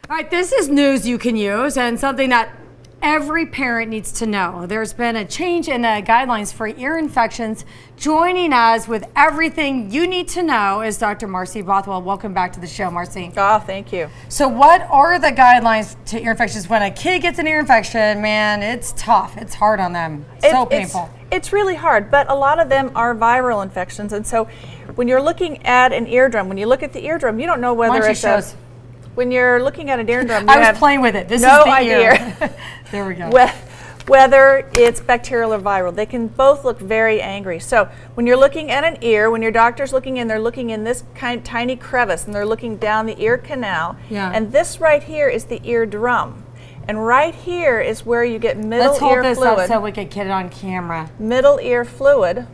All right, this is news you can use and something that every parent needs to know. There's been a change in the guidelines for ear infections. Joining us with everything you need to know is Dr. Marci Bothwell. Welcome back to the show, Marci. Oh, thank you. So what are the guidelines to ear infections? When a kid gets an ear infection, man, it's tough. It's hard on them. So painful. It's really hard, but a lot of them are viral infections. And so when you're looking at an eardrum, when you look at the eardrum, you don't know whether it's a... When you're looking at an eardrum, you I was playing with it. This no is the idea. Ear. There we go. Whether it's bacterial or viral, they can both look very angry. So when you're looking at an ear, when your doctor's looking in, they're looking in this tiny crevice, and they're looking down the ear canal. Yeah. And this right here is the eardrum. And right here is where you get middle ear fluid. Let's hold this up so we can get it on camera. Middle ear fluid.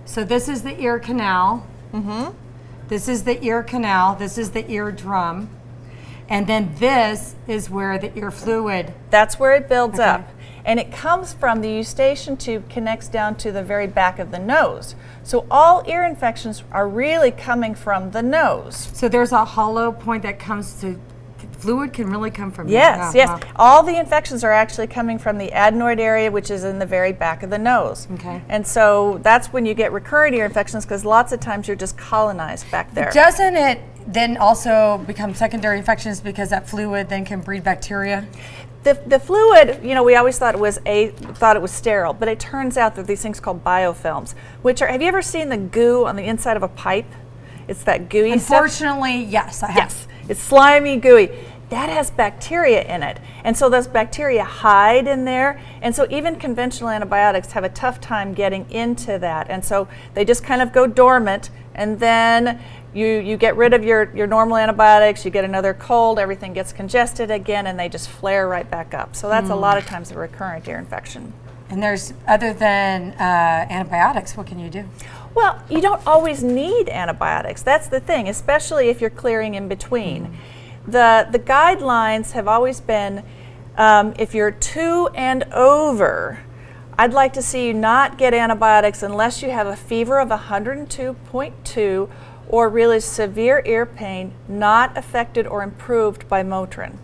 So this is the ear canal. Mm-hmm. This is the ear canal. This is the eardrum. And then this is where the ear fluid. That's where it builds up. And it comes from the eustachian tube, connects down to the very back of the nose. So all ear infections are really coming from the nose. So there's a hollow point that comes to, fluid can really come from yes, yes. Wow. All the infections are actually coming from the adenoid area, which is in the very back of the nose. Okay. And so that's when you get recurrent ear infections, because lots of times you're just colonized back there. Doesn't it then also become secondary infections because that fluid then can breed bacteria? The fluid, you know, we always thought it was sterile, but it turns out that these things called biofilms, which are, have you ever seen the goo on the inside of a pipe? It's that gooey stuff. Unfortunately, yes, I have. Yes, it's slimy, gooey. That has bacteria in it. And so those bacteria hide in there. And so even conventional antibiotics have a tough time getting into that. And so they just kind of go dormant, and then you get rid of your normal antibiotics, you get another cold, everything gets congested again, and they just flare right back up. So that's a lot of times a recurrent ear infection. And there's, other than antibiotics, what can you do? Well, you don't always need antibiotics. That's the thing, especially if you're clearing in between. The guidelines have always been, if you're 2 and over, I'd like to see you not get antibiotics unless you have a fever of 102.2 or really severe ear pain not affected or improved by Motrin.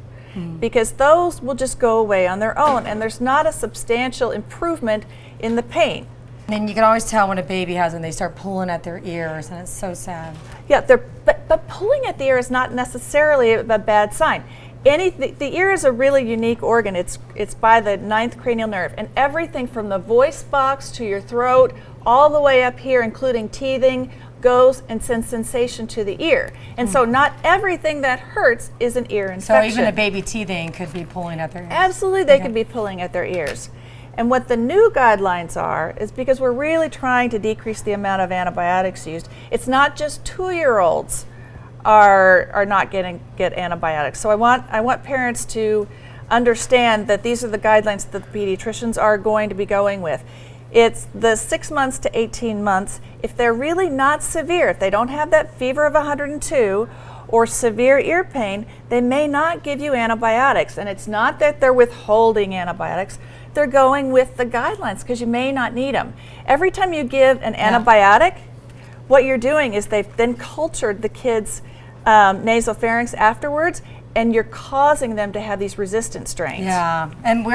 Because those will just go away on their own, and there's not a substantial improvement in the pain. And you can always tell when a baby has them, they start pulling at their ears, and it's so sad. Yeah, but pulling at the ear is not necessarily a bad sign. The ear is a really unique organ. It's by the 9th cranial nerve, and everything from the voice box to your throat, all the way up here, including teething, goes and sends sensation to the ear. And so not everything that hurts is an ear infection. So even a baby teething could be pulling at their ears? Absolutely, they could be pulling at their ears. And what the new guidelines are is, because we're really trying to decrease the amount of antibiotics used, it's not just 2-year-olds are not get antibiotics. So I want parents to understand that these are the guidelines that the pediatricians are going to be going with. It's the 6 months to 18 months. If they're really not severe, if they don't have that fever of 102 or severe ear pain, they may not give you antibiotics. And it's not that they're withholding antibiotics. They're going with the guidelines because you may not need them. Every time you give an antibiotic, what you're doing is they've then cultured the kid's nasopharynx afterwards, and you're causing them to have these resistant strains. Yeah, and we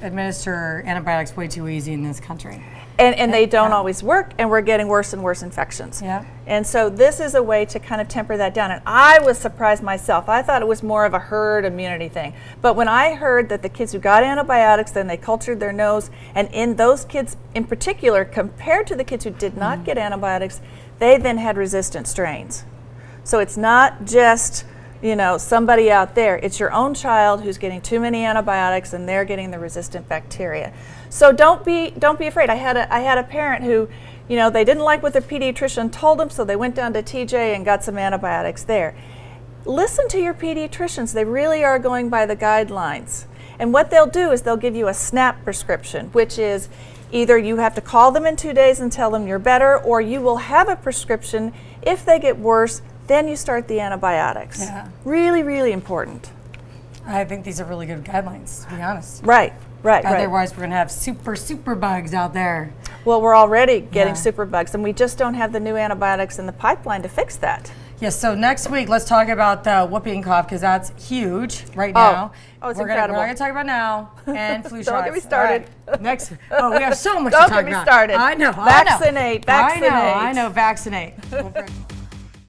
administer antibiotics way too easy in this country. And they don't always work, and we're getting worse and worse infections. Yeah. And so this is a way to kind of temper that down. And I was surprised myself. I thought it was more of a herd immunity thing. But when I heard that the kids who got antibiotics, then they cultured their nose, and in those kids in particular, compared to the kids who did not get antibiotics, they then had resistant strains. So it's not just, you know, somebody out there. It's your own child who's getting too many antibiotics, and they're getting the resistant bacteria. So don't be afraid. I had a parent who, you know, they didn't like what their pediatrician told them, so they went down to TJ and got some antibiotics there. Listen to your pediatricians. They really are going by the guidelines. And what they'll do is they'll give you a SNAP prescription, which is either you have to call them in 2 days and tell them you're better, or you will have a prescription. If they get worse, then you start the antibiotics. Yeah. Really, really important. I think these are really good guidelines, to be honest. Right. Otherwise, we're going to have super bugs out there. Well, we're already getting super bugs, and we just don't have the new antibiotics in the pipeline to fix that. Yes, so next week, let's talk about the whooping cough because that's huge right now. Oh, it's we're incredible. We're not going to talk about now and flu shots. Don't get me started. All right. Next, we have so much to Don't talk get me about. started. I know. Vaccinate. I know. Vaccinate.